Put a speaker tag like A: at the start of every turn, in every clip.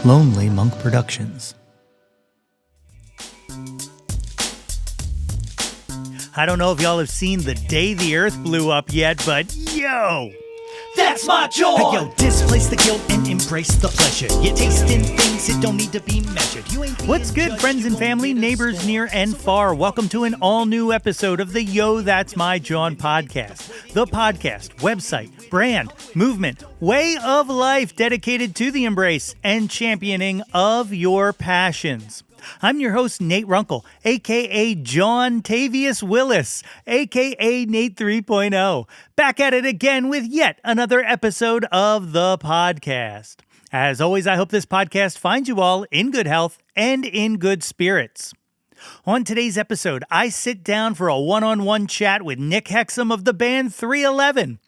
A: Lonely Monk Productions. I don't know if y'all have seen The Day the Earth Blew Up yet, but yo!
B: That's my Jawn!
A: Hey, yo, displace the guilt and embrace the pleasure. You're tasting things that don't need to be measured. What's good, friends and family, neighbors near and far? Welcome to an all-new episode of the Yo, That's My Jawn podcast. The podcast, website, brand, movement, way of life dedicated to the embrace and championing of your passions. I'm your host, Nate Runkle, a.k.a. John Tavius Willis, a.k.a. Nate 3.0, back at it again with yet another episode of the podcast. As always, I hope this podcast finds you all in good health and in good spirits. On today's episode, I sit down for a one-on-one chat with Nick Hexum of the band 311.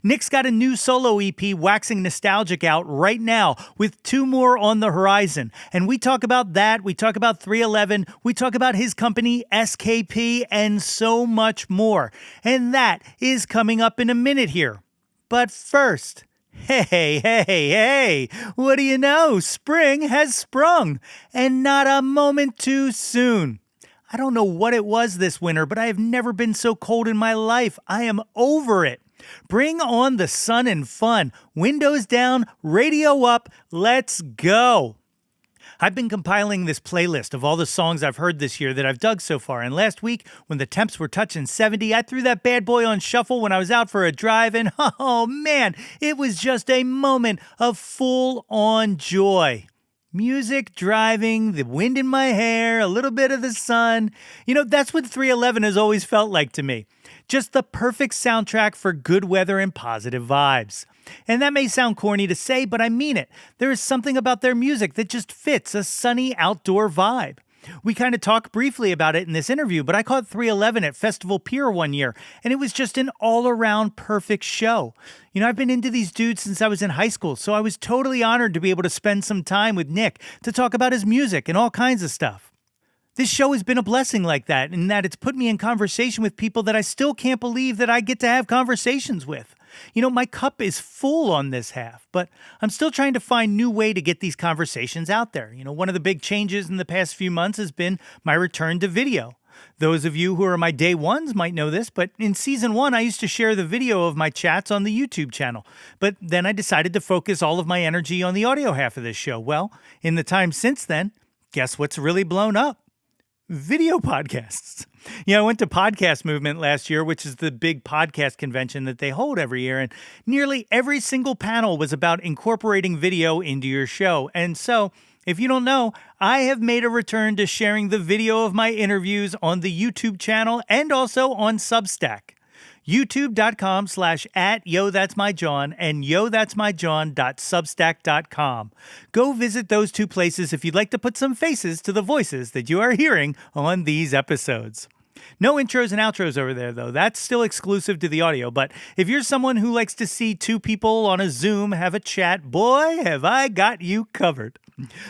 A: Nick's got a new solo EP, Waxing Nostalgic, out right now with two more on the horizon. And we talk about that, we talk about 311, we talk about his company, SKP, and so much more. And that is coming up in a minute here. But first, hey, what do you know? Spring has sprung, and not a moment too soon. I don't know what it was this winter, but I have never been so cold in my life. I am over it. Bring on the sun and fun. Windows down, radio up, let's go. I've been compiling this playlist of all the songs I've heard this year that I've dug so far. And last week, when the temps were touching 70, I threw that bad boy on shuffle when I was out for a drive. And oh man, it was just a moment of full-on joy. Music, driving, the wind in my hair, a little bit of the sun. You know, that's what 311 has always felt like to me. Just the perfect soundtrack for good weather and positive vibes. And that may sound corny to say, but I mean it. There is something about their music that just fits a sunny outdoor vibe. We kind of talked briefly about it in this interview, but I caught 311 at Festival Pier one year, and it was just an all-around perfect show. You know, I've been into these dudes since I was in high school, so I was totally honored to be able to spend some time with Nick to talk about his music and all kinds of stuff. This show has been a blessing like that, in that it's put me in conversation with people that I still can't believe that I get to have conversations with. You know, my cup is full on this half, but I'm still trying to find new way to get these conversations out there. You know, one of the big changes in the past few months has been my return to video. Those of you who are my day ones might know this, but in season 1, I used to share the video of my chats on the YouTube channel. But then I decided to focus all of my energy on the audio half of this show. Well, in the time since then, guess what's really blown up? Video podcasts. You know, I went to Podcast Movement last year, which is the big podcast convention that they hold every year, and nearly every single panel was about incorporating video into your show. And so, if you don't know, I have made a return to sharing the video of my interviews on the YouTube channel and also on Substack. youtube.com/@YoThat'sMyJawn and YoThat'sMyJawn.substack.com. Go visit those two places if you'd like to put some faces to the voices that you are hearing on these episodes. No intros and outros over there, though. That's still exclusive to the audio. But if you're someone who likes to see two people on a Zoom have a chat, boy, have I got you covered.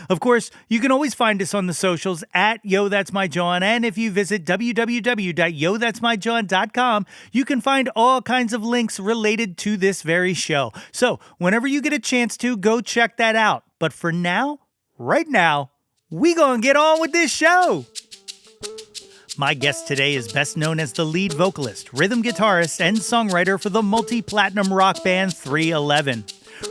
A: Of course, you can always find us on the socials at YoThat'sMyJawn. And if you visit www.yothat'smyjawn.com, you can find all kinds of links related to this very show. So whenever you get a chance to, go check that out. But for now, right now, we gonna get on with this show. My guest today is best known as the lead vocalist, rhythm guitarist, and songwriter for the multi-platinum rock band 311.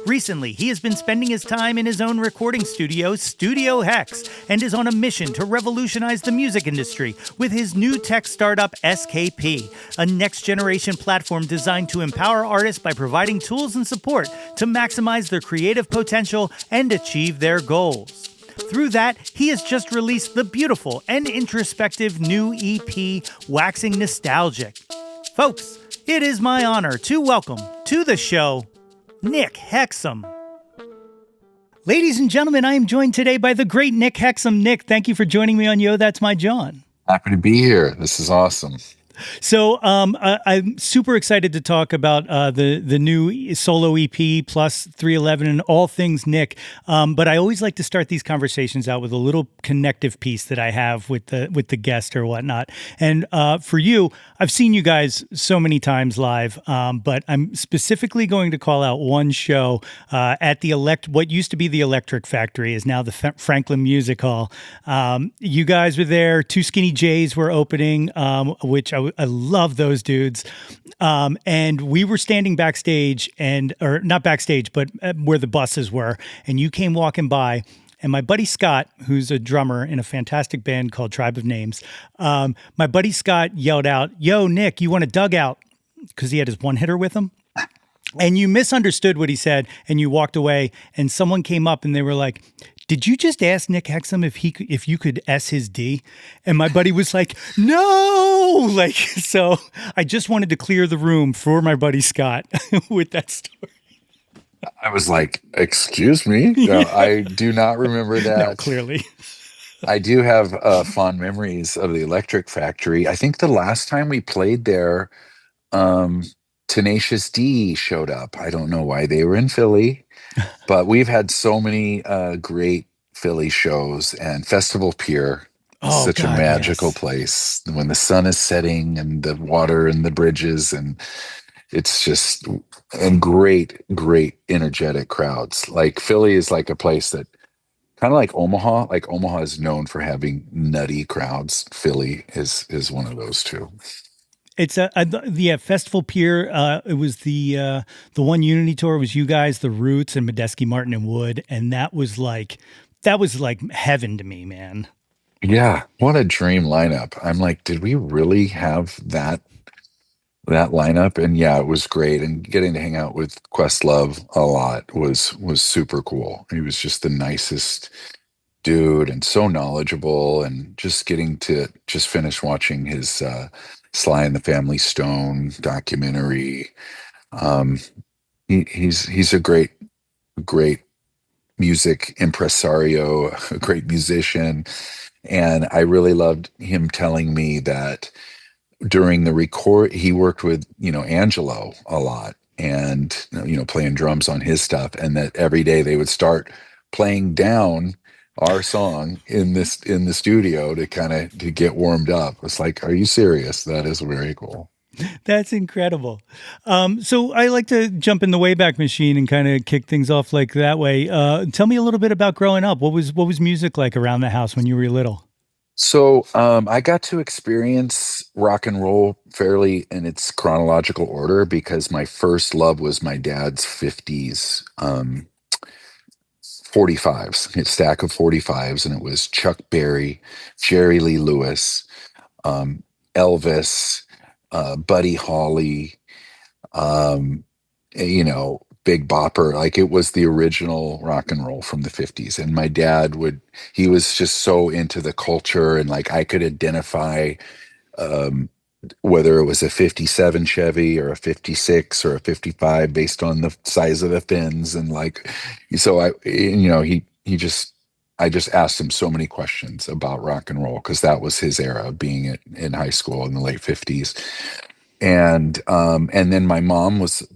A: Recently, he has been spending his time in his own recording studio, Studio Hex, and is on a mission to revolutionize the music industry with his new tech startup, SKP, a next-generation platform designed to empower artists by providing tools and support to maximize their creative potential and achieve their goals. Through that, he has just released the beautiful and introspective new EP, Waxing Nostalgic. Folks, it is my honor to welcome to the show, Nick Hexum. Ladies and gentlemen, I am joined today by the great Nick Hexum. Nick, thank you for joining me on Yo, That's My Jawn.
C: Happy to be here. This is awesome.
A: So I'm super excited to talk about the new solo EP plus 311 and all things Nick. But I always like to start these conversations out with a little connective piece that I have with the guest or whatnot. And for you, I've seen you guys so many times live, but I'm specifically going to call out one show at the what used to be the Electric Factory is now the Franklin Music Hall. You guys were there. Two Skinny Jays were opening, which I love those dudes. And we were standing backstage or not backstage, but where the buses were. And you came walking by. And my buddy Scott, who's a drummer in a fantastic band called Tribe of Names, my buddy Scott yelled out, "Yo, Nick, you want a dugout?" Because he had his one hitter with him. And you misunderstood what he said and you walked away. And someone came up and they were like, "Did you just ask Nick Hexum if you could S his D?" And my buddy was like, "No!" Like, so I just wanted to clear the room for my buddy Scott with that story.
C: I was like, "Excuse me?" No, I do not remember that.
A: No, clearly.
C: I do have fond memories of the Electric Factory. I think the last time we played there, um, Tenacious D showed up. I don't know why they were in Philly, but we've had so many great Philly shows, and Festival Pier is
A: Oh,
C: such a
A: God,
C: magical
A: yes.
C: place when the sun is setting and the water and the bridges, and it's just and great energetic crowds. Like Philly is like a place that kind of like Omaha. Like Omaha is known for having nutty crowds. Philly is one of those too.
A: It's yeah, Festival Pier. It was the one Unity tour was you guys, the Roots, and Medeski, Martin, and Wood, and that was like heaven to me, man.
C: Yeah, what a dream lineup. I'm like, did we really have that lineup? And yeah, it was great. And getting to hang out with Questlove a lot was super cool. He was just the nicest dude and so knowledgeable, and just getting to just finish watching his Sly and the Family Stone documentary. Um, he's a great music impresario, a great musician, and I really loved him telling me that during the record he worked with Angelo a lot, and playing drums on his stuff, and that every day they would start playing down our song in the studio to kind of to get warmed up. It's like, are you serious? That is very cool.
A: That's incredible. So I like to jump in the Wayback Machine and kind of kick things off like that way. Tell me a little bit about growing up. What was music like around the house when you were little?
C: So I got to experience rock and roll fairly in its chronological order because my first love was my dad's 50s 45s, a stack of 45s, and it was Chuck Berry, Jerry Lee Lewis, Elvis, Buddy Holly, um, Big Bopper. Like, it was the original rock and roll from the 50s. And my dad he was just so into the culture, and like I could identify um, whether it was a 57 Chevy or a 56 or a 55 based on the size of the fins. And like, so he just, I just asked him so many questions about rock and roll because that was his era of being in high school in the late 50s. And then my mom was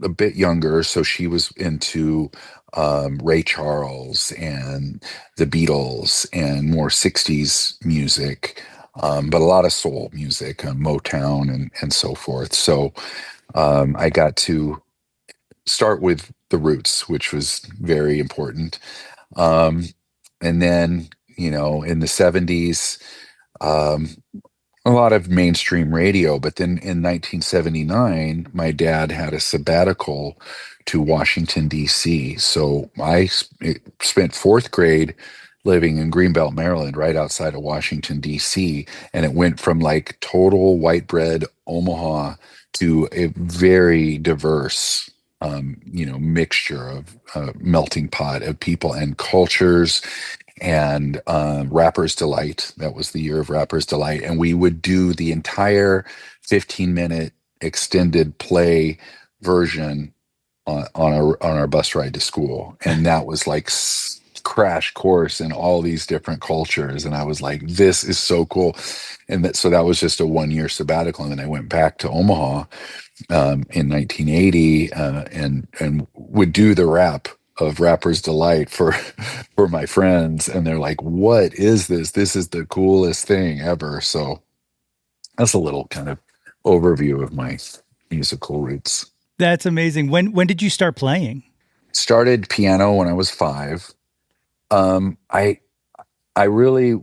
C: a bit younger, so she was into Ray Charles and the Beatles and more 60s music, but a lot of soul music, Motown and so forth. So I got to start with the roots, which was very important. Um, and then, in the 70s, um, a lot of mainstream radio. But then in 1979, my dad had a sabbatical to Washington, D.C. So spent fourth grade living in Greenbelt, Maryland, right outside of Washington, D.C. And it went from like total white bread Omaha to a very diverse, mixture of melting pot of people and cultures, and Rapper's Delight. That was the year of Rapper's Delight. And we would do the entire 15-minute extended play version on our bus ride to school. And that was like crash course in all these different cultures. And I was like, this is so cool. So that was just a 1 year sabbatical. And then I went back to Omaha in 1980 and would do the rap of Rapper's Delight for for my friends, and they're like, "What is this? This is the coolest thing ever." So that's a little kind of overview of my musical roots.
A: That's amazing. When did you start playing?
C: Started piano when I was 5. I really,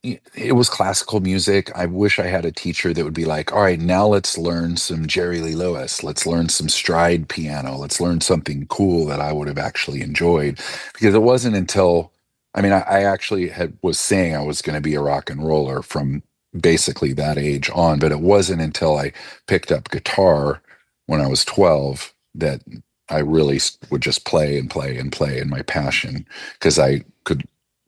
C: it was classical music. I wish I had a teacher that would be like, all right, now let's learn some Jerry Lee Lewis. Let's learn some stride piano. Let's learn something cool that I would have actually enjoyed. Because it wasn't until, I mean, I actually was saying I was going to be a rock and roller from basically that age on, but it wasn't until I picked up guitar when I was 12 that I really would just play and play and play in my passion, because I could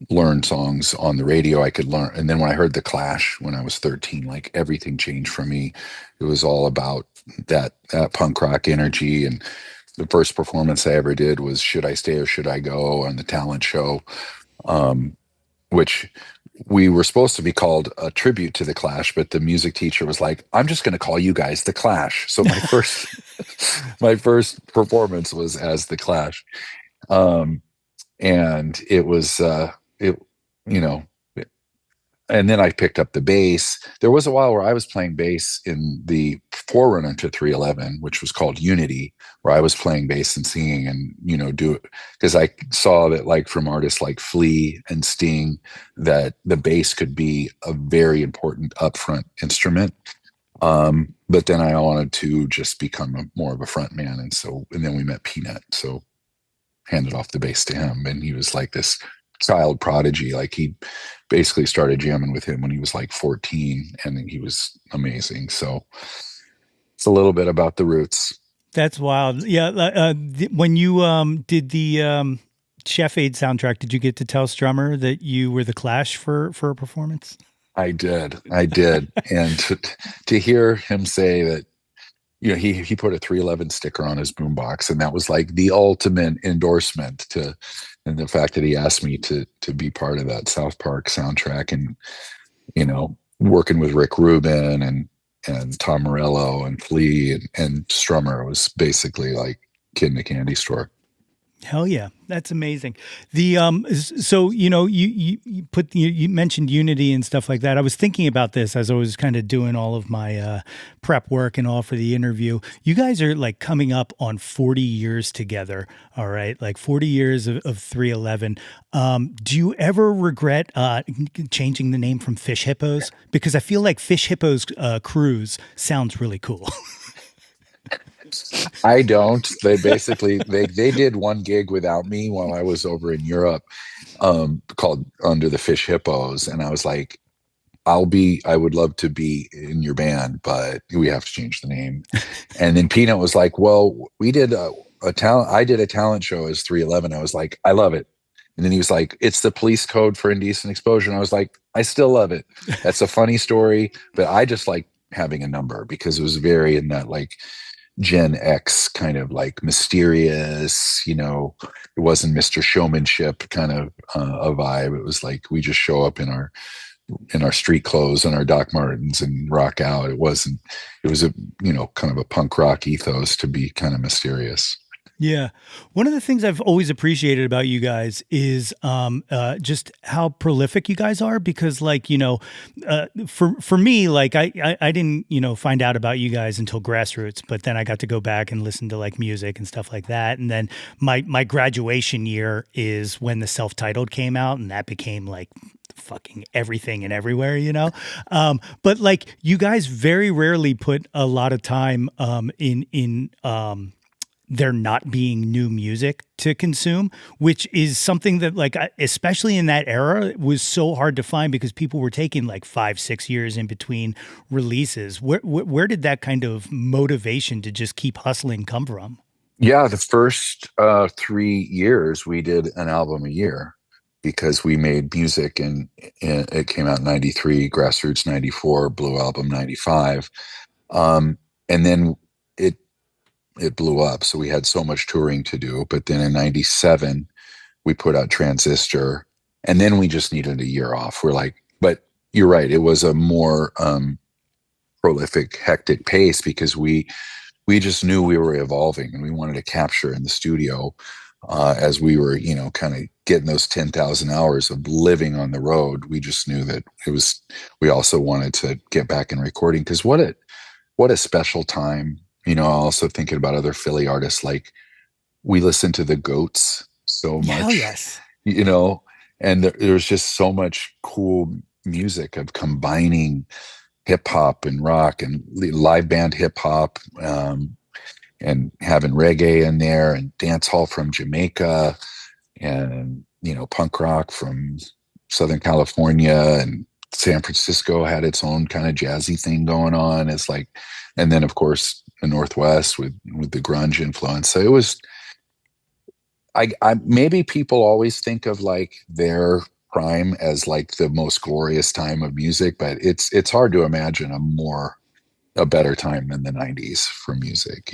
C: learn songs on the radio. I could learn. And then when I heard The Clash when I was 13, like everything changed for me. It was all about that punk rock energy. And the first performance I ever did was Should I Stay or Should I Go on the talent show, which we were supposed to be called a tribute to The Clash, but the music teacher was like, I'm just going to call you guys The Clash. So my first my first performance was as The Clash. And it was it you know and then I picked up the bass. There was a while where I was playing bass in the forerunner to 311, which was called Unity, where I was playing bass and singing and, do it because I saw that, like, from artists like Flea and Sting, that the bass could be a very important upfront instrument. But then I wanted to just become more of a front man. And then we met Peanut. So handed off the bass to him, and he was like this child prodigy. Like, he basically started jamming with him when he was like 14, and he was amazing. So it's a little bit about the roots.
A: That's wild. Yeah. When you did the Chef Aid soundtrack, did you get to tell Strummer that you were the Clash for a performance?
C: I did. And to hear him say that, he put a 311 sticker on his boombox, and that was like the ultimate endorsement and the fact that he asked me to be part of that South Park soundtrack, and, working with Rick Rubin and Tom Morello and Flea and Strummer was basically like kid in a candy store.
A: Hell yeah, that's amazing. The so you mentioned Unity and stuff like that. I was thinking about this as I was kind of doing all of my prep work and all for the interview. You guys are like coming up on 40 years together. All right, like 40 years of 311. Do you ever regret changing the name from Fish Hippos? Because I feel like Fish Hippos Cruise sounds really cool.
C: I don't. They basically they did one gig without me while I was over in Europe, called Under the Fish Hippos, and I was like, I would love to be in your band, but we have to change the name. And then Peanut was like, well, we did I did a talent show as 311. I was like, I love it. And then he was like, it's the police code for indecent exposure. And I was like, I still love it. That's a funny story, but I just like having a number because it was very in that, like, Gen X kind of like mysterious, it wasn't Mr. Showmanship kind of a vibe. It was like, we just show up in our street clothes and our Doc Martens and rock out. It was a, kind of a punk rock ethos to be kind of mysterious.
A: Yeah. One of the things I've always appreciated about you guys is just how prolific you guys are, because, like, for me, like, I didn't, find out about you guys until Grassroots, but then I got to go back and listen to like music and stuff like that. And then my graduation year is when the Self-Titled came out, and that became like fucking everything and everywhere, but like, you guys very rarely put a lot of time in there not being new music to consume, which is something that, like, especially in that era, was so hard to find because people were taking like 5-6 years in between releases. Where did that kind of motivation to just keep hustling come from?
C: Yeah, the first 3 years we did an album a year because we made music, and it came out in 93, Grassroots 94, Blue Album 95. And then it blew up. So we had so much touring to do. But then in 97, we put out Transistor, and then we just needed a year off. We're like, but you're right, it was a more prolific, hectic pace because we just knew we were evolving and we wanted to capture in the studio as we were, kind of getting those 10,000 hours of living on the road. We just knew that we also wanted to get back in recording because what a special time. Also thinking about other Philly artists, like we listened to the Goats so
A: Hell
C: much,
A: yes.
C: And there's just so much cool music of combining hip hop and rock and live band hip hop, and having reggae in there and dance hall from Jamaica and, punk rock from Southern California, and San Francisco had its own kind of jazzy thing going on. It's like, and then of course the Northwest with the grunge influence. So it was, I maybe people always think of like their prime as like the most glorious time of music, but it's hard to imagine a better time than the 90s for music.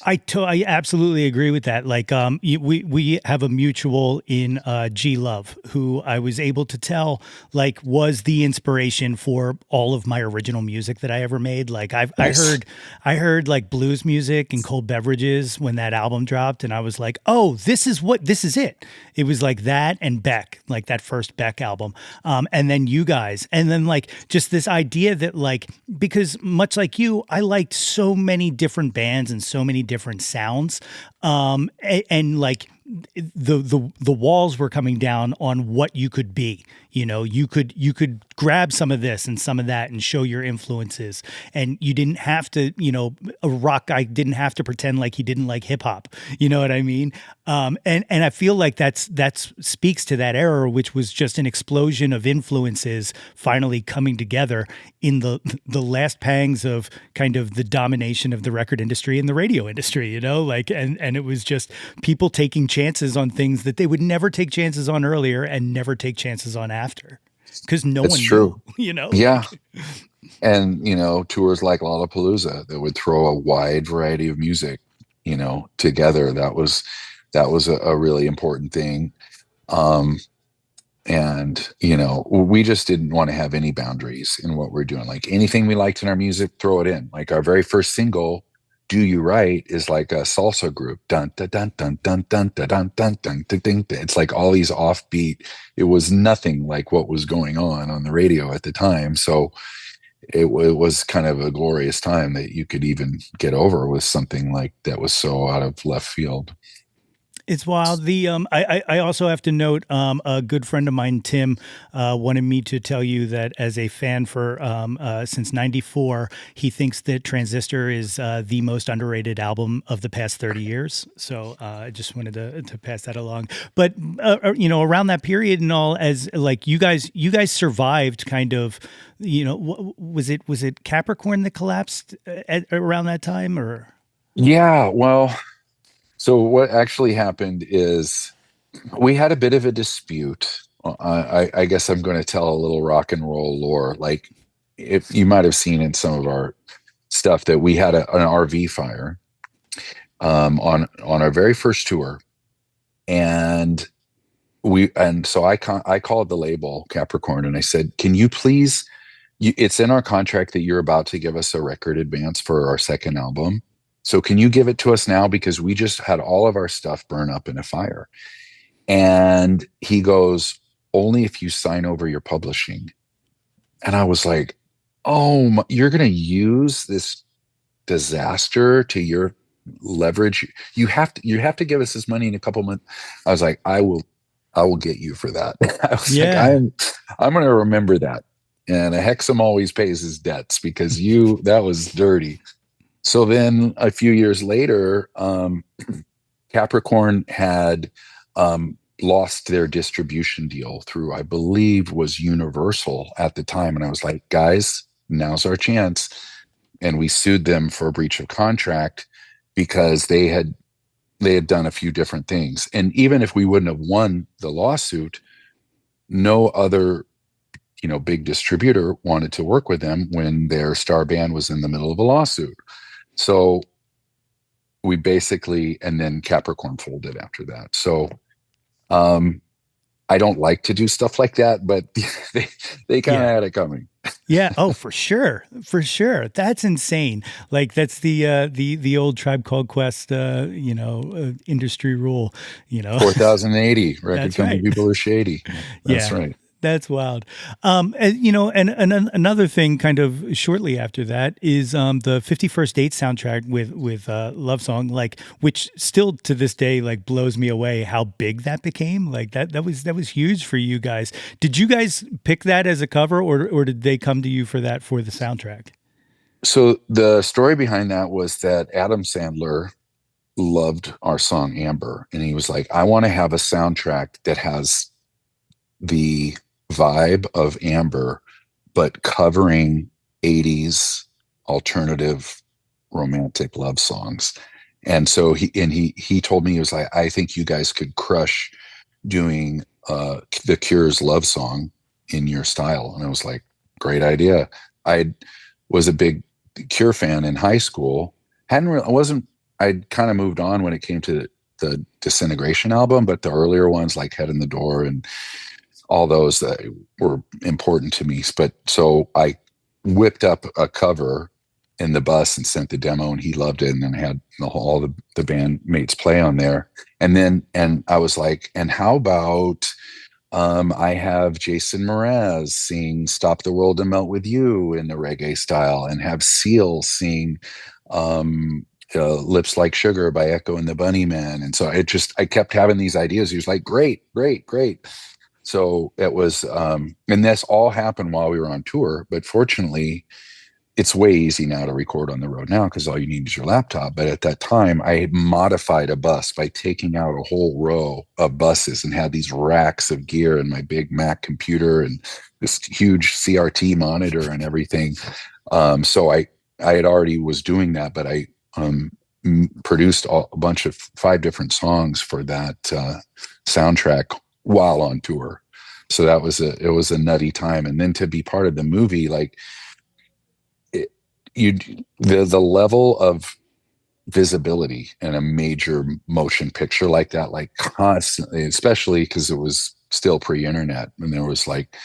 A: I absolutely agree with that. Like, we have a mutual in G Love, who I was able to tell like was the inspiration for all of my original music that I ever made. Like,
C: Nice.
A: I heard like blues music and cold beverages when that album dropped, and I was like, oh, this is it. It was like that and Beck, like that first Beck album, and then you guys, and then like just this idea that like, because much like you, I liked so many different bands and so many different sounds, and like the walls were coming down on what you could be. You could grab some of this and some of that and show your influences, and you didn't have to, a rock guy didn't have to pretend like he didn't like hip hop. You know what I mean? And I feel like that's speaks to that era, which was just an explosion of influences finally coming together in the last pangs of kind of the domination of the record industry and the radio industry. Like, and it was just people taking chances on things that they would never take chances on earlier and never take chances on after, because no
C: It's
A: one knew.
C: true. Yeah.
A: Like,
C: And, tours like Lollapalooza that would throw a wide variety of music, together. That was a really important thing. Um, and, we just didn't want to have any boundaries in what we're doing. Like anything we liked in our music, throw it in. Like our very first single, Do You Right, is like a salsa group. Dun dun dun dun dun dun dun dun dun dun dun dun. It's like all these offbeat. It was nothing like what was going on the radio at the time. So it was kind of a glorious time that you could even get over with something like that was so out of left field.
A: it's wild. I also have to note, a good friend of mine, Tim, wanted me to tell you that as a fan for since '94, he thinks that Transistor is the most underrated album of the past 30 years. So I just wanted to pass that along. But around that period and all, as like you guys survived kind of. Was it Capricorn that collapsed around that time, or?
C: Yeah, well, so what actually happened is we had a bit of a dispute. I guess I'm going to tell a little rock and roll lore. Like, if you might have seen in some of our stuff that we had an RV fire on our very first tour, and so I called the label Capricorn and I said, "Can you please? It's in our contract that you're about to give us a record advance for our second album. So can you give it to us now? Because we just had all of our stuff burn up in a fire." And he goes, "Only if you sign over your publishing." And I was like, "Oh, you're going to use this disaster to your leverage? You have to give us this money in a couple months." I was like, I will get you for that." I was like,
A: Yeah.
C: I'm going to remember that. And a Hexum always pays his debts because that was dirty. So then a few years later, Capricorn had lost their distribution deal through, I believe, was Universal at the time. And I was like, "Guys, now's our chance." And we sued them for a breach of contract because they had done a few different things. And even if we wouldn't have won the lawsuit, no other big distributor wanted to work with them when their star band was in the middle of a lawsuit. So we basically, and then Capricorn folded after that. So Um, I don't like to do stuff like that, but they kind of
A: Yeah.
C: had it coming.
A: Yeah. Oh, for sure. For sure. That's insane. Like that's the old Tribe Called Quest, industry rule, you know.
C: 4080 record
A: That's
C: company
A: right.
C: people are shady. That's
A: Yeah.
C: right.
A: That's wild. And another thing kind of shortly after that is the 51st Date soundtrack with Love Song, like, which still to this day like blows me away how big that became. Like that was huge for you guys. Did you guys pick that as a cover, or did they come to you for that for the soundtrack?
C: So the story behind that was that Adam Sandler loved our song Amber, and he was like, I want to have a soundtrack that has the vibe of Amber, but covering 80s alternative romantic love songs. And so he told me, he was like, I think you guys could crush doing the Cure's love song in your style. And I was like, great idea. I was a big Cure fan in high school. I wasn't, I'd kind of moved on when it came to the Disintegration album, but the earlier ones like Head in the Door and all those that were important to me. But so I whipped up a cover in the bus and sent the demo, and he loved it, and then had all the bandmates play on there. And I was like, and how about I have Jason Mraz sing "Stop the World and Melt with You" in the reggae style, and have Seal sing "Lips Like Sugar" by Echo and the Bunnymen. And so I kept having these ideas. He was like, "Great, great, great." So it was, and this all happened while we were on tour. But fortunately, it's way easy now to record on the road now because all you need is your laptop. But at that time, I had modified a bus by taking out a whole row of buses and had these racks of gear and my big Mac computer and this huge CRT monitor and everything. So I had already was doing that, but I produced a bunch of 5 different songs for that soundtrack while on tour. So it was a nutty time. And then to be part of the movie, like the level of visibility in a major motion picture like that, like constantly, especially because it was still pre-internet and there was like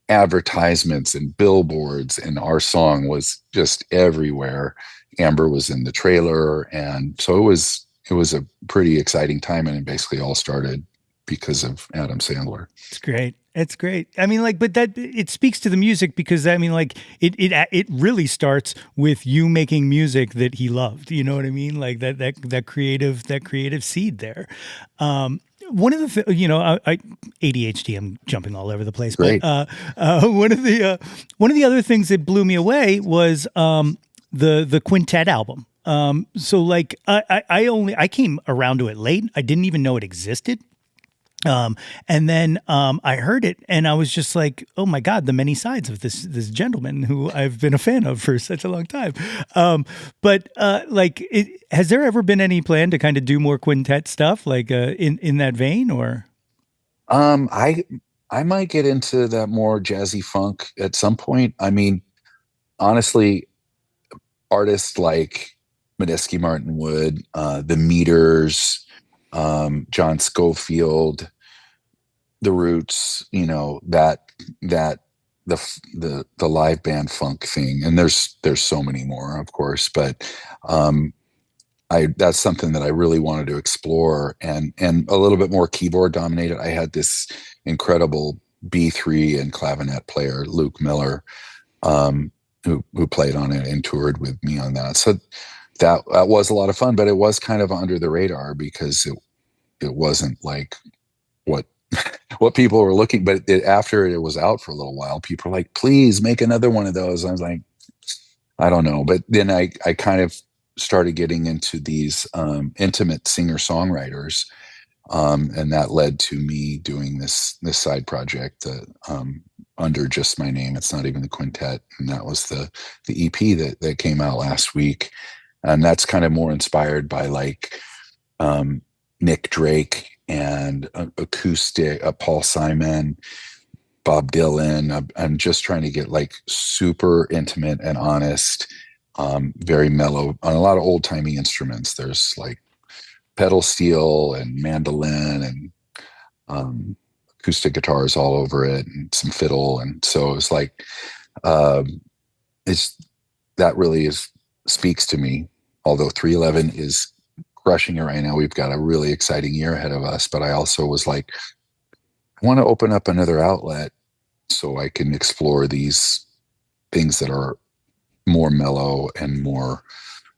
C: advertisements and billboards, and our song was just everywhere. Amber was in the trailer, and so it was a pretty exciting time, and it basically all started because of Adam Sandler.
A: It's great. It's great. I mean, like, but that it speaks to the music because I mean, like, it really starts with you making music that he loved. You know what I mean? Like that creative seed there. One of the I ADHD. I'm jumping all over the place, but
C: Great.
A: one of the other things that blew me away was the Quintet album. So like I came around to it late. I didn't even know it existed. And then I heard it and I was just like, oh my God, the many sides of this gentleman who I've been a fan of for such a long time. Has there ever been any plan to kind of do more quintet stuff like in that vein or?
C: Um, I I might get into that more jazzy funk at some point. I mean, honestly, artists like Medeski Martin Wood, the Meters, John Schofield, the Roots, that the live band funk thing, and there's so many more, of course, but um, I that's something that I really wanted to explore, and a little bit more keyboard dominated. I had this incredible B3 and clavinet player, Luke Miller, um, who played on it and toured with me on that. So that was a lot of fun, but it was kind of under the radar because it wasn't like what what people were looking. But after it was out for a little while, people were like, "Please make another one of those." I was like, I don't know. But then I kind of started getting into these intimate singer songwriters, and that led to me doing this side project under just my name. It's not even the quintet, and that was the EP that came out last week, and that's kind of more inspired by like Nick Drake and acoustic, Paul Simon, Bob Dylan. I'm just trying to get like super intimate and honest, very mellow on a lot of old timey instruments. There's like pedal steel and mandolin and um, acoustic guitars all over it and some fiddle. And so it was like, um, it's that really is speaks to me. Although 311 is crushing it right now, we've got a really exciting year ahead of us. But I also was like, I want to open up another outlet so I can explore these things that are more mellow and more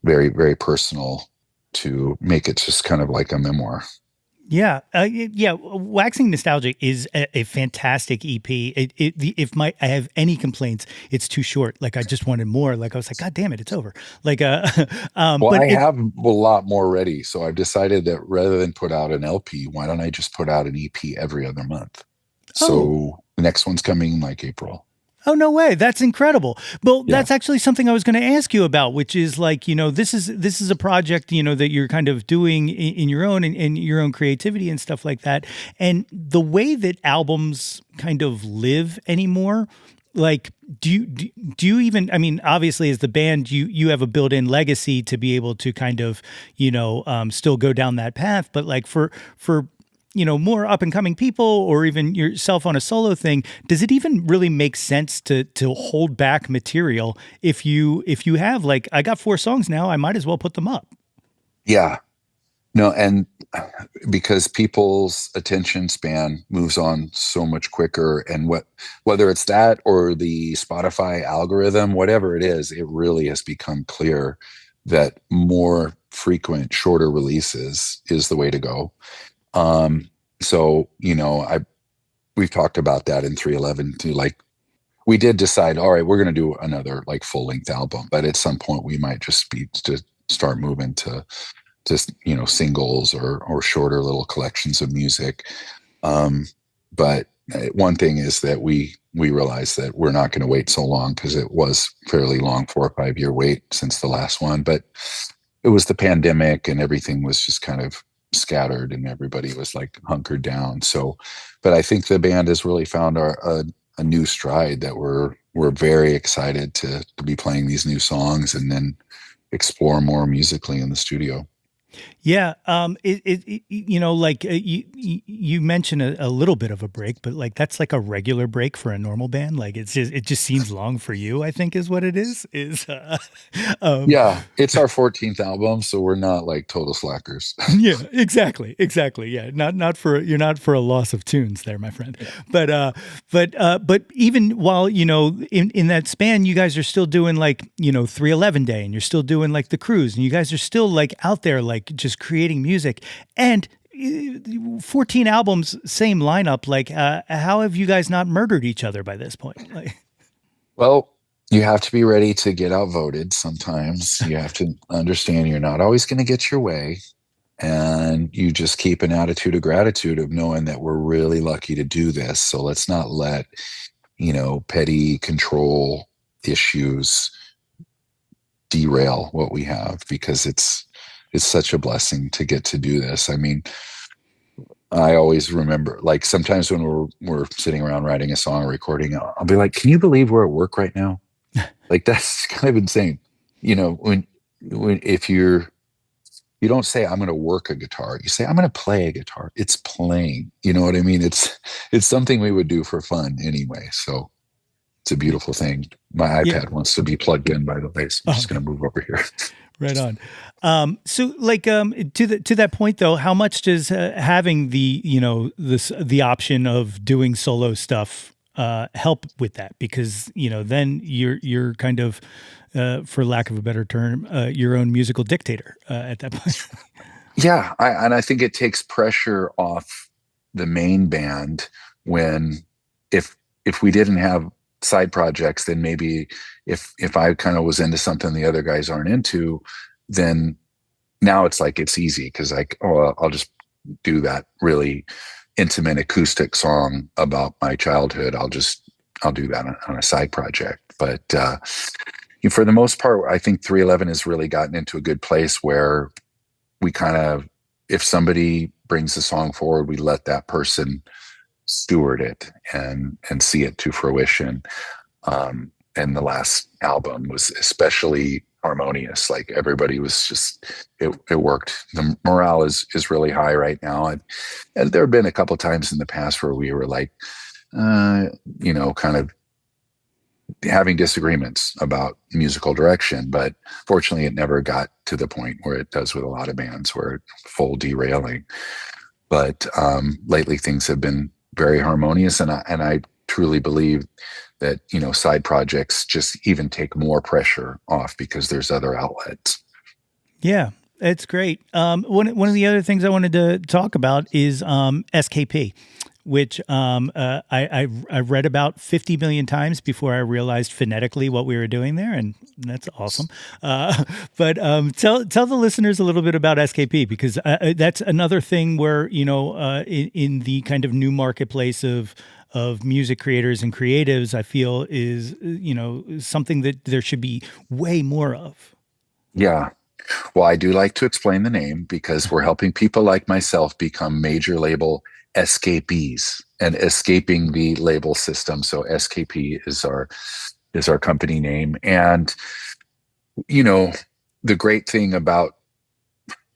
C: very, very personal to make it just kind of like a memoir.
A: Yeah, yeah. Waxing Nostalgic is a fantastic EP. If I have any complaints, it's too short. Like I just wanted more. Like I was like, God damn it, it's over. Like,
C: Well,
A: but
C: I
A: it.
C: have a lot more ready. So I've decided that rather than put out an LP, why don't I just put out an EP every other month?
A: Oh,
C: So the next one's coming like April.
A: oh no way! That's incredible. Well,
C: Yeah.
A: that's actually something I was going to ask you about, which is like this is a project that you're kind of doing in your own and your own creativity and stuff like that. And the way that albums kind of live anymore, like do you even? I mean, obviously, as the band, you have a built-in legacy to be able to kind of still go down that path. But like for more up and coming people or even yourself on a solo thing, does it even really make sense to hold back material if you have like, I got 4 songs now, I might as well put them up?
C: Yeah. No, and because people's attention span moves on so much quicker, and whether it's that or the Spotify algorithm, whatever it is, it really has become clear that more frequent, shorter releases is the way to go. So, I we've talked about that in 311 too. Like we did decide, all right, we're going to do another like full length album, but at some point we might just be to start moving to just singles or shorter little collections of music. Um, but one thing is that we realized that we're not going to wait so long because it was fairly long, 4 or 5 year wait since the last one. But it was the pandemic and everything was just kind of scattered and everybody was like hunkered down. So, but I think the band has really found a new stride that we're very excited to be playing these new songs and then explore more musically in the studio.
A: Yeah, like you mentioned a little bit of a break, but like that's like a regular break for a normal band. Like it just seems long for you, I think is what it is. Um,
C: Yeah, it's our 14th album, so we're not like total slackers.
A: yeah, exactly. Yeah, not for you're not for a loss of tunes there, my friend. But even while in that span, you guys are still doing like 311 day, and you're still doing like the cruise, and you guys are still like out there like just creating music and 14 albums, same lineup. Like, how have you guys not murdered each other by this point? Like,
C: Well, you have to be ready to get outvoted sometimes. You have to understand you're not always going to get your way. And you just keep an attitude of gratitude of knowing that we're really lucky to do this. So let's not let, petty control issues derail what we have because it's such a blessing to get to do this. I mean, I always remember like sometimes when we're sitting around writing a song or recording, I'll be like, can you believe we're at work right now? Like that's kind of insane. When if you don't say I'm going to work a guitar, you say I'm going to play a guitar. It's playing. You know what I mean? It's something we would do for fun anyway. So it's a beautiful thing. My
A: yeah.
C: iPad wants to be plugged in, by the way, so I'm
A: Oh,
C: just going to move over here.
A: right on. So like to that point though, how much does having the option of doing solo stuff help with that? Because then you're kind of for lack of a better term, your own musical dictator at that point.
C: Yeah, and I think it takes pressure off the main band when if we didn't have side projects, then maybe if I kind of was into something the other guys aren't into, then now it's like it's easy because like I'll just do that really intimate acoustic song about my childhood. I'll do that on a side project. But for the most part, I think 311 has really gotten into a good place where we kind of, if somebody brings the song forward, we let that person steward it and see it to fruition. And the last album was especially harmonious. Like everybody was just, it worked. The morale is really high right now. And there have been a couple times in the past where we were like, kind of having disagreements about musical direction, but fortunately it never got to the point where it does with a lot of bands where it full derailing. But lately things have been very harmonious, and I truly believe that side projects just even take more pressure off because there's other outlets.
A: Yeah, it's great. One of the other things I wanted to talk about is SKP, which I read about 50 million times before I realized phonetically what we were doing there, and that's awesome. But tell the listeners a little bit about SKP, because that's another thing where in the kind of new marketplace of music creators and creatives, I feel is something that there should be way more of.
C: Yeah. Well, I do like to explain the name because we're helping people like myself become major label escapees and escaping the label system. So SKP is our company name. And the great thing about,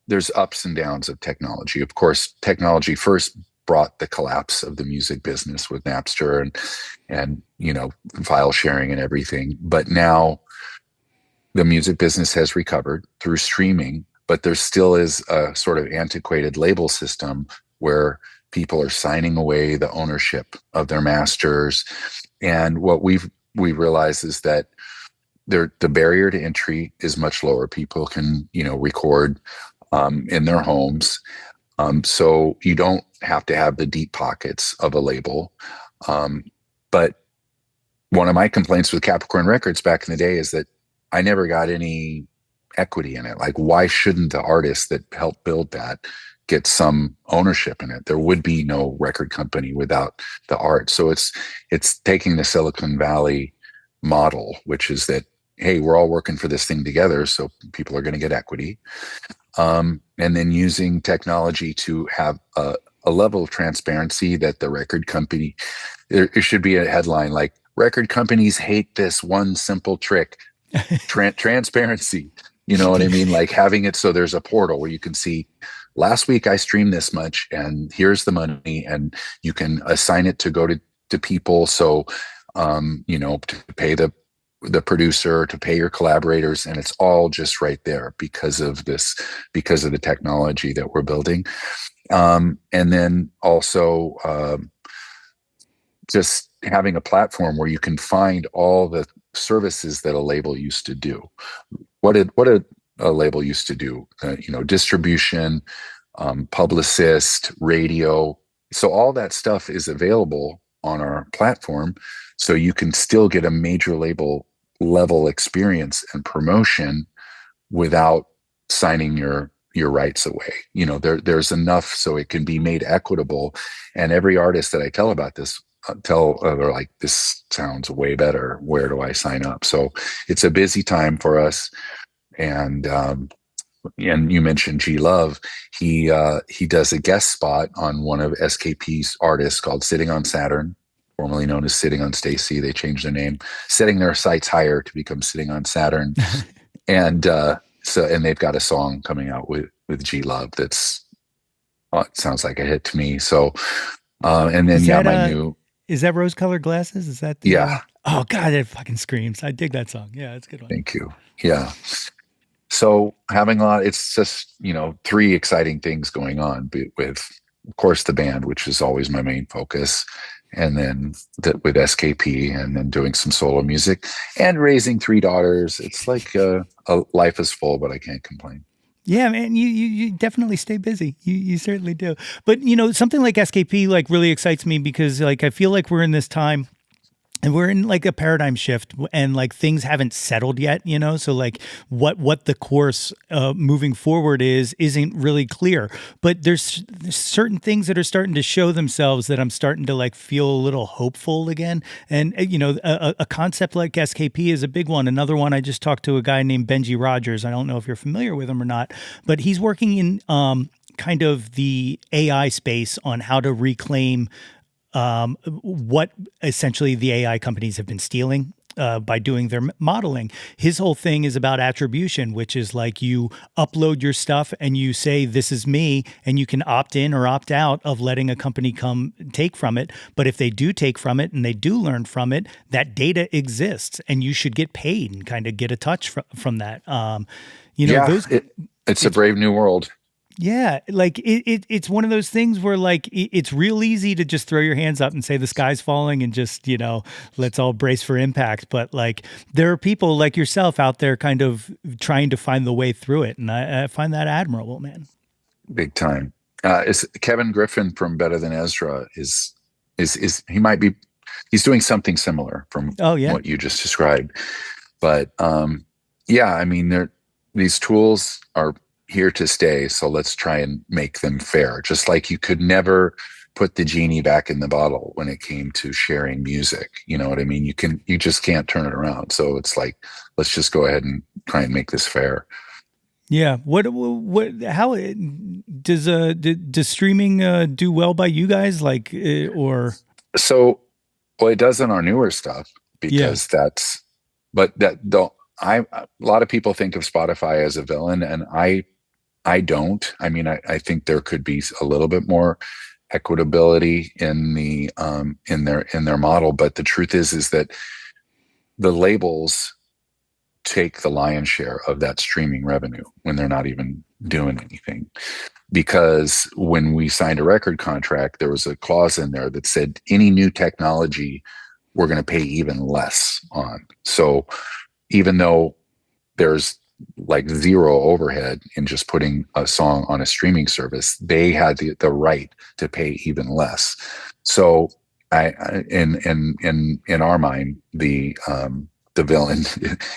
C: there's ups and downs of technology. Of course, technology first brought the collapse of the music business with Napster and file sharing and everything. But now the music business has recovered through streaming, but there still is a sort of antiquated label system where people are signing away the ownership of their masters. And what we realize is that the barrier to entry is much lower. People can record in their homes, so you don't have to have the deep pockets of a label. But one of my complaints with Capricorn Records back in the day is that I never got any equity in it. Like, why shouldn't the artist that helped build that get some ownership in it? There would be no record company without the art. So it's taking the Silicon Valley model, which is that, hey, we're all working for this thing together, so people are going to get equity. And then using technology to have a level of transparency that the record company, there should be a headline like, record companies hate this one simple trick. Transparency, you know what I mean? Like having it so there's a portal where you can see, last week I streamed this much and here's the money, and you can assign it to go to people. So, to pay the producer, to pay your collaborators, and it's all just right there because of the technology that we're building. And then also just having a platform where you can find all the services that a label used to do. What did a label used to do? Distribution, publicist, radio. So all that stuff is available on our platform. So you can still get a major label level experience and promotion without signing your rights away. There's enough so it can be made equitable. And every artist that I tell about this, they're like, this sounds way better. Where do I sign up? So it's a busy time for us. And you mentioned G Love. He does a guest spot on one of SKP's artists called Sitting on Saturn, formerly known as Sitting on Stacy. They changed their name, setting their sights higher to become Sitting on Saturn. And and they've got a song coming out with G Love that's it sounds like a hit to me. So and then my new.
A: Is that Rose Colored Glasses? Is that the
C: Yeah.
A: Oh God, it fucking screams. I dig that song. Yeah, it's a good one.
C: Thank you. Yeah. So having it's just, three exciting things going on with, of course, the band, which is always my main focus. And then with SKP, and then doing some solo music and raising three daughters. It's like a life is full, but I can't complain.
A: Yeah, man, you definitely stay busy. You certainly do. But something like SKP like really excites me because like I feel like we're in this time and we're in like a paradigm shift, and like things haven't settled yet, so like what the course moving forward isn't really clear, but there's certain things that are starting to show themselves that I'm starting to like feel a little hopeful again. And a concept like SKP is a big one. Another one, I just talked to a guy named Benji Rogers. I don't know if you're familiar with him or not, but he's working in kind of the AI space on how to reclaim what essentially the AI companies have been stealing. by doing their modeling. His whole thing is about attribution, which is like you upload your stuff and you say, this is me, and you can opt in or opt out of letting a company come take from it. But if they do take from it and they do learn from it, that data exists and you should get paid and kind of get a touch from that.
C: It's a brave new world.
A: Yeah, like it's one of those things where like it's real easy to just throw your hands up and say the sky's falling and just, let's all brace for impact. But like there are people like yourself out there kind of trying to find the way through it. And I find that admirable, man.
C: Big time. Is Kevin Griffin from Better Than Ezra is he might be, he's doing something similar from what you just described. But I mean, these tools are here to stay, so let's try and make them fair. Just like you could never put the genie back in the bottle when it came to sharing music. You know what I mean? You just can't turn it around. So it's like, let's just go ahead and try and make this fair.
A: Yeah. How does streaming do well by you guys? Like, or?
C: So, well, it does in our newer stuff because a lot of people think of Spotify as a villain, and I don't. I mean, I think there could be a little bit more equitability in the in their model, but the truth is that the labels take the lion's share of that streaming revenue when they're not even doing anything. Because when we signed a record contract, there was a clause in there that said any new technology we're going to pay even less on. So even though there's like zero overhead in just putting a song on a streaming service, they had the right to pay even less. So in our mind, the villain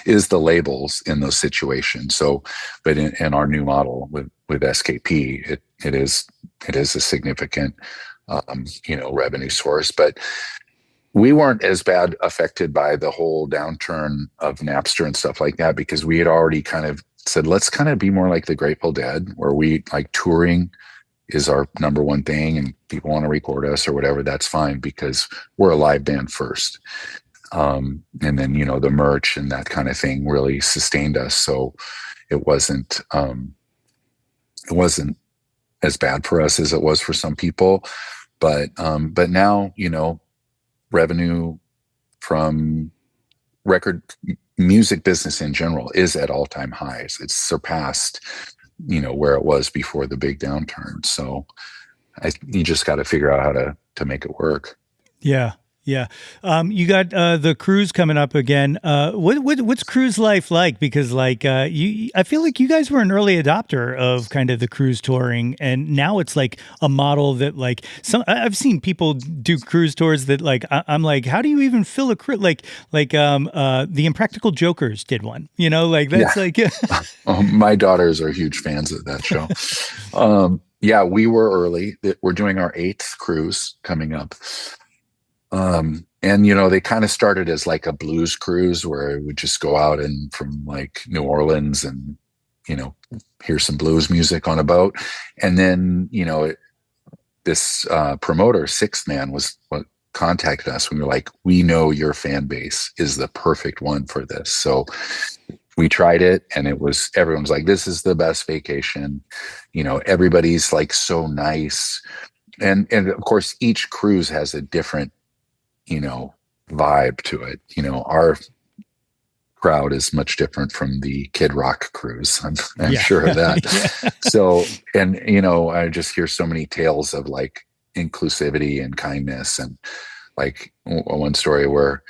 C: is the labels in those situations. So, but in our new model with SKP, it is a significant revenue source. But we weren't as bad affected by the whole downturn of Napster and stuff like that, because we had already kind of said, let's kind of be more like the Grateful Dead, where we like touring is our number one thing, and people want to record us or whatever, that's fine, because we're a live band first. And then, the merch and that kind of thing really sustained us. So it wasn't as bad for us as it was for some people. But now, revenue from record music business in general is at all-time highs. It's surpassed, where it was before the big downturn. So you just got to figure out how to make it work.
A: Yeah. Yeah. You got the cruise coming up again. What's cruise life like? Because I feel like you guys were an early adopter of kind of the cruise touring, and now it's like a model that I've seen people do cruise tours that I'm like, how do you even fill a cruise? The Impractical Jokers did one,
C: My daughters are huge fans of that show. We were early. We're doing our 8th cruise coming up. They kind of started as like a blues cruise where we would just go out and from like New Orleans and, hear some blues music on a boat. And then, this promoter, Sixth Man, was what contacted us. We were like, we know your fan base is the perfect one for this. So we tried it, and everyone's like, this is the best vacation. Everybody's like so nice. And of course, each cruise has a different vibe to it. Our crowd is much different from the Kid Rock cruise. I'm sure of that. Yeah. So, and I just hear so many tales of like inclusivity and kindness, and like one story where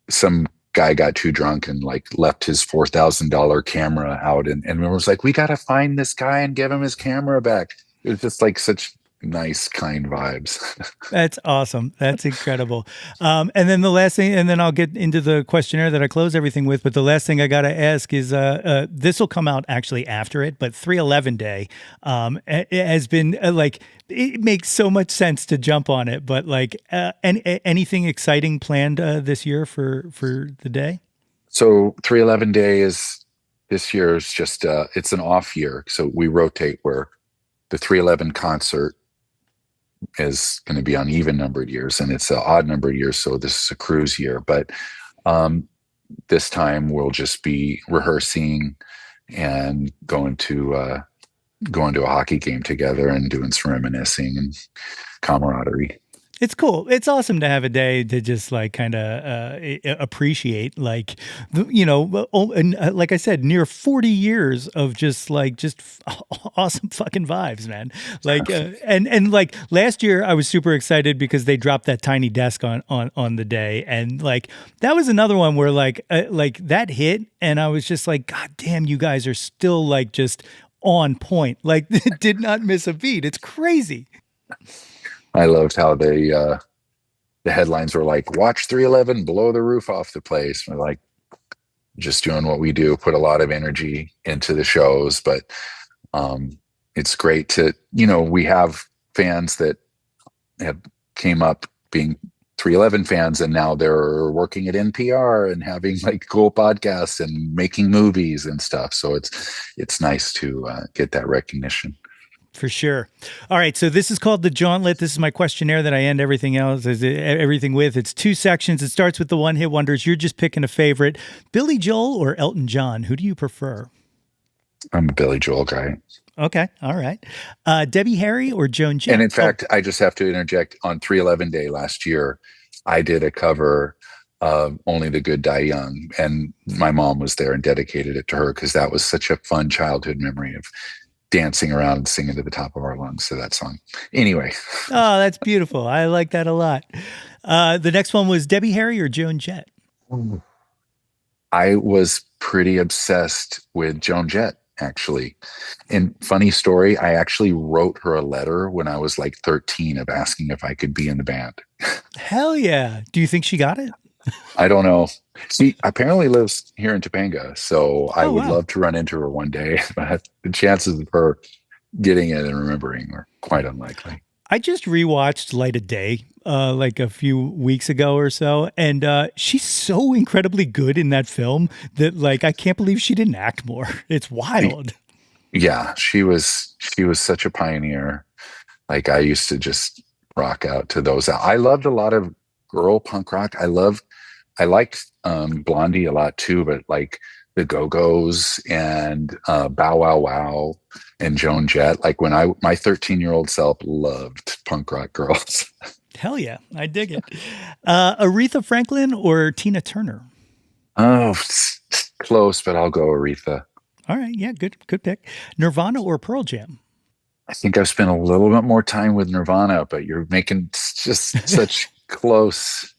C: some guy got too drunk and like left his $4,000 camera out, and was like, we got to find this guy and give him his camera back. It was just like such nice, kind vibes.
A: That's awesome. That's incredible. And then the last thing, and then I'll get into the questionnaire that I close everything with, but the last thing I got to ask is, this will come out actually after it, but 311 Day it has been it makes so much sense to jump on it, but anything exciting planned this year for the day?
C: So 311 Day this year is just, it's an off year. So we rotate where the 311 concert is going to be on even numbered years, and it's an odd numbered year. So this is a cruise year, but Um, this time we'll just be rehearsing and going to a hockey game together and doing some reminiscing and camaraderie.
A: It's cool. It's awesome to have a day to just like kind of appreciate, like, and like I said, near 40 years of just awesome fucking vibes, man. Like, and like last year, I was super excited because they dropped that tiny desk on the day, and like that was another one where like that hit, and I was just like, God damn, you guys are still like just on point. Like, did not miss a beat. It's crazy.
C: I loved how the headlines were like, "Watch 311 blow the roof off the place." We're like, just doing what we do, put a lot of energy into the shows, but it's great to we have fans that have came up being 311 fans, and now they're working at NPR and having like cool podcasts and making movies and stuff. So it's nice to get that recognition.
A: For sure. All right. So this is called the Jawntlet. This is my questionnaire that I end everything with. It's 2 sections. It starts with the one hit wonders. You're just picking a favorite. Billy Joel or Elton John? Who do you prefer?
C: I'm a Billy Joel guy.
A: Okay. All right. Debbie Harry or Joan Jett?
C: And in fact, I just have to interject, on 311 Day last year, I did a cover of Only the Good Die Young, and my mom was there and dedicated it to her because that was such a fun childhood memory of dancing around and singing to the top of our lungs to that song. Anyway.
A: Oh, that's beautiful. I like that a lot. The next one was Debbie Harry or Joan Jett?
C: I was pretty obsessed with Joan Jett, actually. And funny story, I actually wrote her a letter when I was like 13 of asking if I could be in the band.
A: Hell yeah. Do you think she got it?
C: I don't know. She apparently lives here in Topanga, so I would
A: wow.
C: love to run into her one day. But the chances of her getting it and remembering are quite unlikely.
A: I just rewatched Light of Day like a few weeks ago or so, and she's so incredibly good in that film that like I can't believe she didn't act more. It's wild.
C: Yeah, she was such a pioneer. Like, I used to just rock out to those. I loved a lot of girl punk rock. I liked Blondie a lot too, but like the Go-Go's and Bow Wow Wow and Joan Jett. Like when my 13-year-old self loved punk rock girls.
A: Hell yeah, I dig it. Aretha Franklin or Tina Turner?
C: Oh, close, but I'll go Aretha.
A: All right, yeah, good pick. Nirvana or Pearl Jam?
C: I think I've spent a little bit more time with Nirvana, but you're making just such close.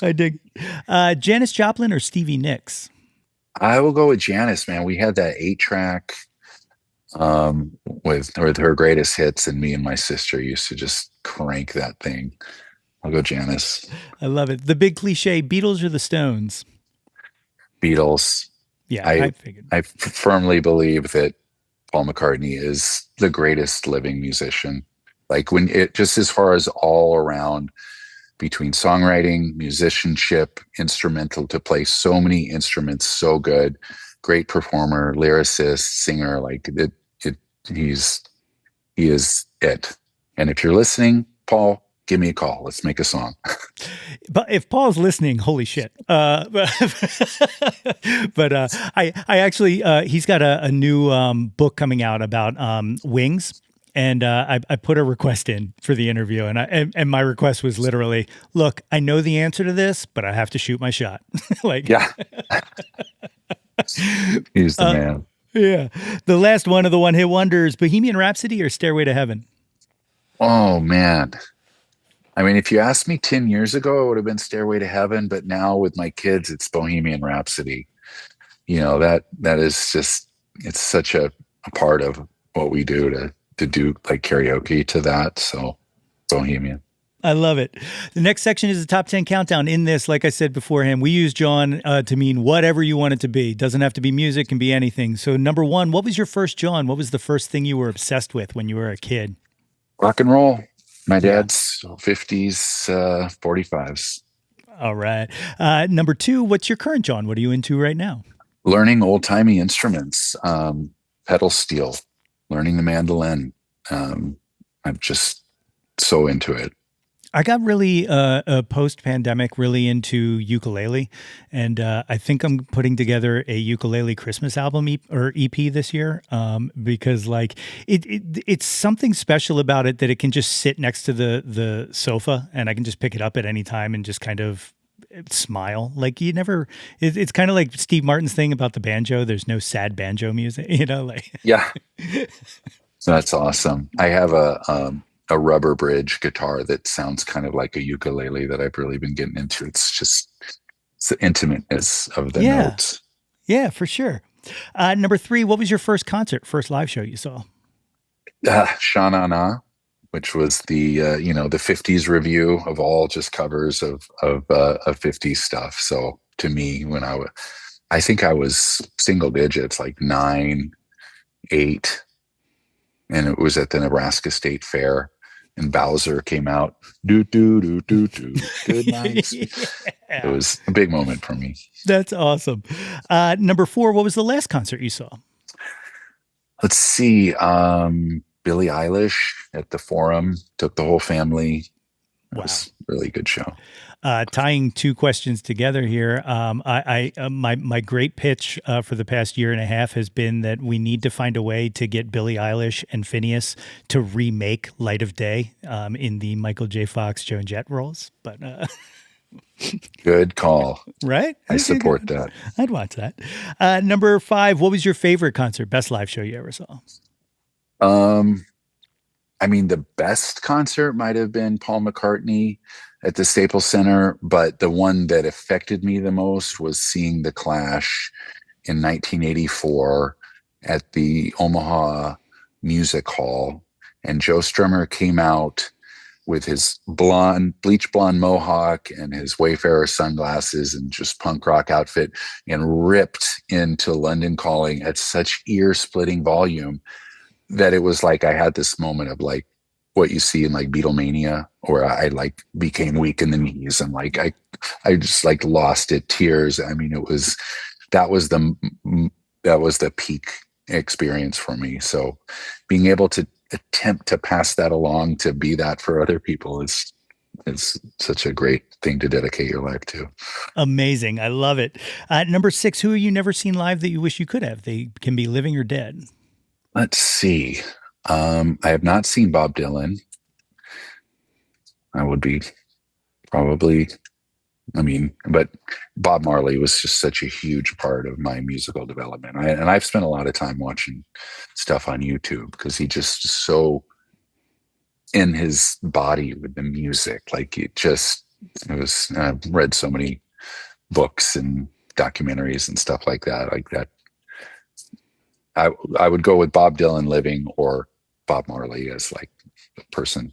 A: I dig. Janis Joplin or Stevie Nicks?
C: I will go with Janis, man. We had that 8-track with her greatest hits, and me and my sister used to just crank that thing. I'll go Janis.
A: I love it. The big cliche, Beatles or the Stones?
C: Beatles.
A: Yeah, I figured.
C: I firmly believe that Paul McCartney is the greatest living musician. Like, when it just as far as all around, between songwriting, musicianship, instrumental, to play so many instruments so good, great performer, lyricist, singer, like he is it. And if you're listening, Paul, give me a call. Let's make a song.
A: But if Paul's listening, holy shit. But I actually, he's got a new book coming out about wings. And I put a request in for the interview, and my request was literally, look, I know the answer to this, but I have to shoot my shot. Like,
C: yeah. He's the man.
A: Yeah. The last one of the one hit wonders, Bohemian Rhapsody or Stairway to Heaven?
C: Oh, man. I mean, if you asked me 10 years ago, it would have been Stairway to Heaven. But now with my kids, it's Bohemian Rhapsody. You know, that is just, it's such a part of what we do to do like karaoke to that. So Bohemian.
A: I love it. The next section is the top 10 countdown. In this, like I said beforehand, we use Jawn to mean whatever you want it to be. Doesn't have to be music, can be anything. So number 1, what was your first Jawn? What was the first thing you were obsessed with when you were a kid?
C: Rock and roll. My dad's 50s, 45s.
A: All right. Number 2, what's your current Jawn? What are you into right now?
C: Learning old-timey instruments, pedal steel, learning the mandolin. I'm just so into it.
A: I got really post pandemic really into ukulele, and I think I'm putting together a ukulele Christmas album or EP this year because like it's something special about it that it can just sit next to the sofa and I can just pick it up at any time and just kind of smile. Like you never, it's kind of like Steve Martin's thing about the banjo. There's no sad banjo music, you know, like.
C: Yeah, so that's awesome. I have a rubber bridge guitar that sounds kind of like a ukulele that I've really been getting into. It's the intimateness of the
A: Yeah,
C: notes.
A: yeah, for sure. Number three, what was your first concert, first live show you saw?
C: Sha Na Na, which was the the '50s review of all just covers of '50s stuff. So to me, I think I was single digits, like 9, 8, and it was at the Nebraska State Fair. And Bowser came out, do do do do do. Good night. It
A: Yeah,
C: was a big moment for me.
A: that's awesome. Number four, what was the last concert you saw?
C: Let's see. Billie Eilish at the Forum took the whole family. It
A: Wow.
C: was a really good show.
A: Tying two questions together here, my great pitch for the past year and a half has been that we need to find a way to get Billie Eilish and Phineas to remake Light of Day in the Michael J. Fox, Joan Jett roles. But
C: Good call.
A: right,
C: I
A: okay,
C: support
A: good.
C: that.
A: I'd watch that. Number five, what was your favorite concert, best live show you ever saw?
C: Um, I mean, the best concert might have been Paul McCartney at the Staples Center, but the one that affected me the most was seeing The Clash in 1984 at the Omaha Music Hall. And Joe Strummer came out with his bleach blonde mohawk and his Wayfarer sunglasses and just punk rock outfit and ripped into London Calling at such ear splitting volume that it was like I had this moment of like what you see in like Beatlemania, where I like became weak in the knees and like I just like lost it, tears. I mean, that was the that was the peak experience for me. So being able to attempt to pass that along, to be that for other people, is such a great thing to dedicate your life to.
A: Amazing. I love it. Number six, who have you never seen live that you wish you could have? They can be living or dead.
C: Let's see. I have not seen Bob Dylan. I would be probably, I mean, but Bob Marley was just such a huge part of my musical development. And I've spent a lot of time watching stuff on YouTube because he just is so in his body with the music. Like it was, I've read so many books and documentaries and stuff like that. Like that, I would go with Bob Dylan living or Bob Marley as like the person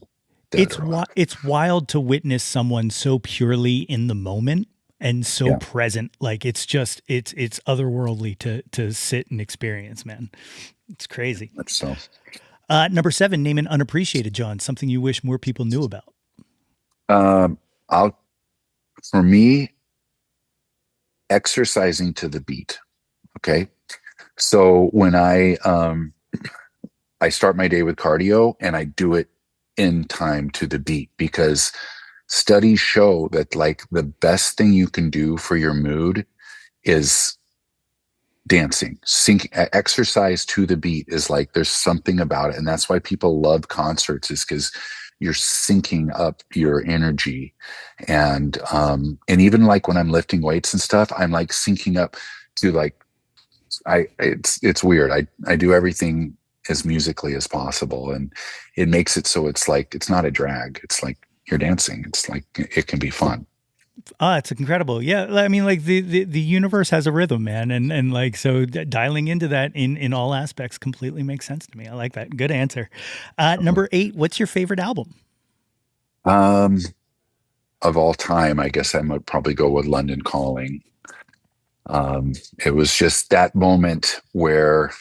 C: dead or alive.
A: It's wild to witness someone so purely in the moment and so
C: Yeah,
A: present. Like it's just it's otherworldly to sit and experience, man. It's crazy.
C: that's so.
A: Number seven, name an unappreciated John, something you wish more people knew about.
C: Um, I'll for me, exercising to the beat. Okay, so when I start my day with cardio and I do it in time to the beat, because studies show that like the best thing you can do for your mood is dancing. Exercise to the beat is like there's something about it, and that's why people love concerts, is because you're syncing up your energy. And even like when I'm lifting weights and stuff, I'm like syncing up to like it's weird. I do everything as musically as possible, and it makes it so it's like it's not a drag. It's like you're dancing. It's like it can be fun.
A: Ah, it's incredible. Yeah, I mean, like the universe has a rhythm, man, and like so dialing into that in all aspects completely makes sense to me. I like that. Good answer. Number eight, what's your favorite album?
C: Um, of all time, I guess I might probably go with London Calling. It was just that moment where,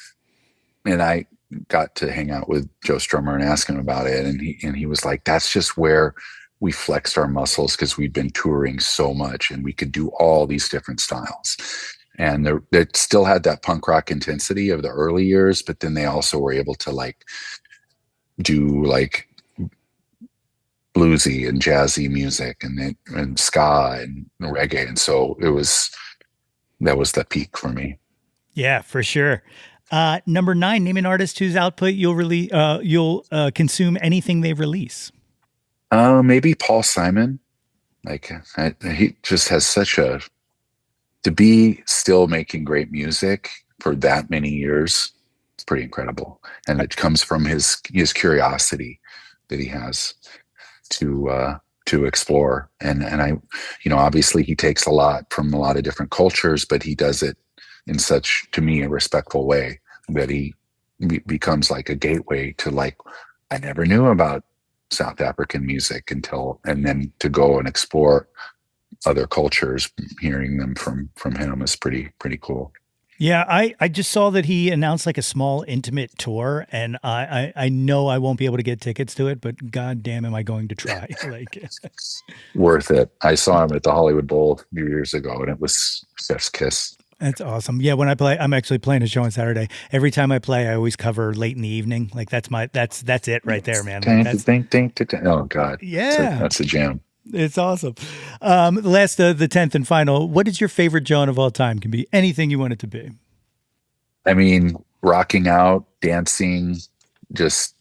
C: and I got to hang out with Joe Strummer and ask him about it, and he was like, "That's just where we flexed our muscles because we'd been touring so much, and we could do all these different styles." And they still had that punk rock intensity of the early years, but then they also were able to like do like bluesy and jazzy music and ska and reggae. And so that was the peak for me.
A: Yeah, for sure. Number 9, name an artist whose output you'll consume anything they release.
C: Maybe Paul Simon. Like he just has to be still making great music for that many years. It's pretty incredible. And it comes from his curiosity that he has to explore. And obviously he takes a lot from a lot of different cultures, but he does it in such, to me, a respectful way that he becomes like a gateway to, like, I never knew about South African music and then to go and explore other cultures, hearing them from him is pretty cool.
A: Yeah, I just saw that he announced like a small intimate tour, and I know I won't be able to get tickets to it, but god damn am I going to try. Like,
C: worth it. I saw him at the Hollywood Bowl a few years ago, and it was chef's kiss.
A: That's awesome. Yeah, when I play, I'm actually playing a show on Saturday. Every time I play, I always cover late in the evening. Like that's it right there, man. Like,
C: oh god,
A: yeah,
C: that's a jam.
A: It's awesome. Last, the 10th and final. What is your favorite Jawn of all time? Can be anything you want it to be.
C: I mean, rocking out, dancing, just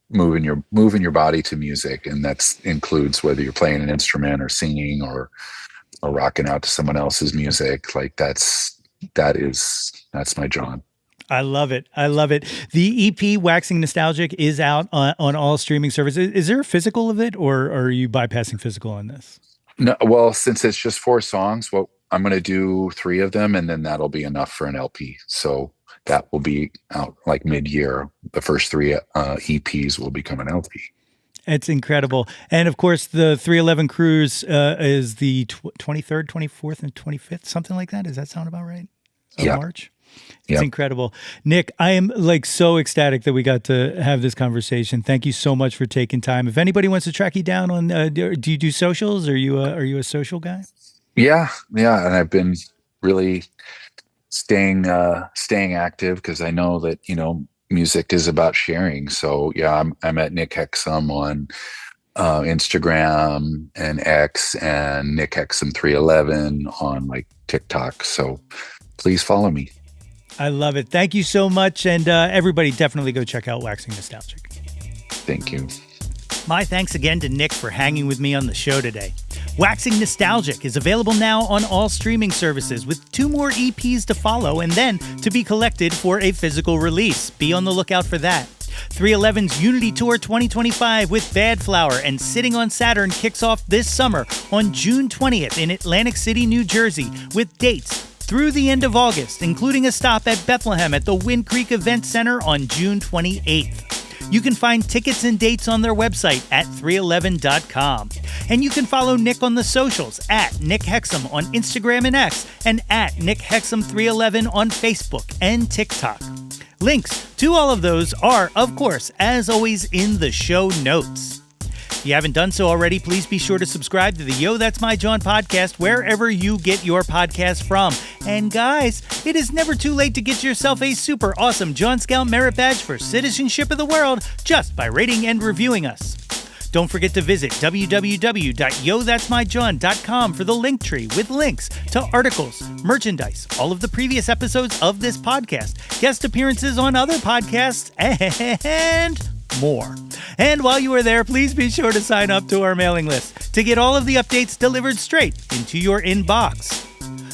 C: moving your body to music, and that includes whether you're playing an instrument or singing or rocking out to someone else's music. Like that's my Jawn.
A: I love it. I love it. The EP Waxing Nostalgic is out on all streaming services. Is there a physical of it, or are you bypassing physical on this?
C: No, well, since it's just 4 songs, I'm going to do 3 of them, and then that'll be enough for an LP. So that will be out like mid-year. The first 3 EPs will become an LP. It's
A: incredible. And of course, the 311 cruise is the 23rd, 24th, and 25th, something like that. Does that sound about right?
C: Yeah.
A: March? It's incredible. Nick, I am like so ecstatic that we got to have this conversation. Thank you so much for taking time. If anybody wants to track you down on, do you do socials? Are you a social guy?
C: Yeah. And I've been really staying active because I know that, music is about sharing. So yeah, I'm at NIck Hexum on Instagram and X, and NIck Hexum 311 on like TikTok. So please follow me.
A: I love it. Thank you so much. And everybody definitely go check out Waxing Nostalgic.
C: Thank you.
A: My thanks again to Nick for hanging with me on the show today. Waxing Nostalgic is available now on all streaming services with 2 more EPs to follow and then to be collected for a physical release. Be on the lookout for that. 311's Unity Tour 2025 with Bad Flower and Sitting on Saturn kicks off this summer on June 20th in Atlantic City, New Jersey, with dates through the end of August, including a stop at Bethlehem at the Wind Creek Event Center on June 28th. You can find tickets and dates on their website at 311.com. And you can follow Nick on the socials at Nick Hexum on Instagram and X, and at Nick Hexum 311 on Facebook and TikTok. Links to all of those are, of course, as always, in the show notes. If you haven't done so already, please be sure to subscribe to the Yo, That's My Jawn podcast wherever you get your podcast from. And guys, it is never too late to get yourself a super awesome Jawn Scout Merit Badge for Citizenship of the World just by rating and reviewing us. Don't forget to visit www.yothat'smyjawn.com for the link tree with links to articles, merchandise, all of the previous episodes of this podcast, guest appearances on other podcasts, and more. And while you are there, please be sure to sign up to our mailing list to get all of the updates delivered straight into your inbox.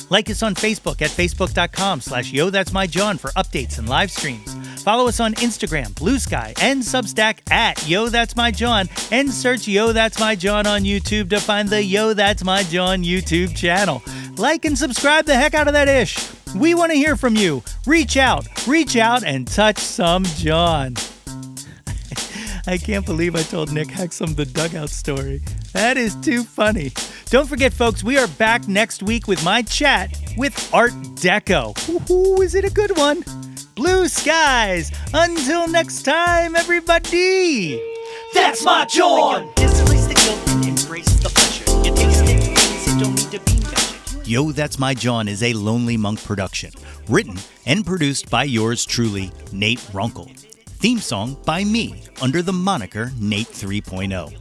A: Like us on Facebook at facebook.com/YoThat'sMyJawn for updates and live streams. Follow us on Instagram, Blue Sky, and Substack at Yo That's My Jawn, and search Yo That's My Jawn on YouTube to find the Yo That's My Jawn YouTube channel. Like and subscribe the heck out of that ish. We want to hear from you. Reach out, and touch some Jawn. I can't believe I told Nick Hexum the dugout story. That is too funny. Don't forget, folks, we are back next week with my chat with Art Deco. Ooh, is it a good one? Blue skies. Until next time, everybody.
B: That's my Jawn.
A: Displace the guilt and embrace the pleasure. You taste it, taste it, don't need to be measured. Yo, That's My Jawn is a Lonely Monk production. Written and produced by yours truly, Nate Runkle. Theme song by me, under the moniker Nate 3.0.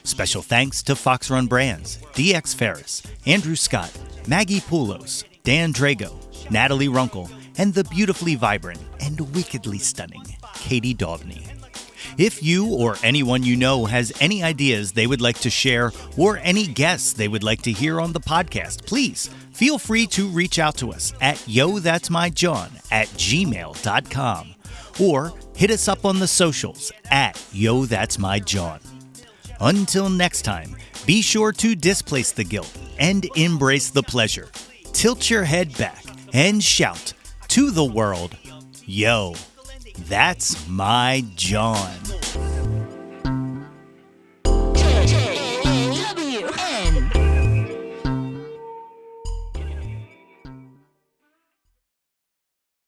A: Special thanks to Fox Run Brands, DX Ferris, Andrew Scott, Maggie Poulos, Dan Drago, Natalie Runkle, and the beautifully vibrant and wickedly stunning Katie Daubney. If you or anyone you know has any ideas they would like to share or any guests they would like to hear on the podcast, please feel free to reach out to us at yothat'smyjawn@gmail.com or hit us up on the socials at yothat'smyjawn. Until next time, be sure to displace the guilt and embrace the pleasure. Tilt your head back and shout to the world, yo, that's my Jawn.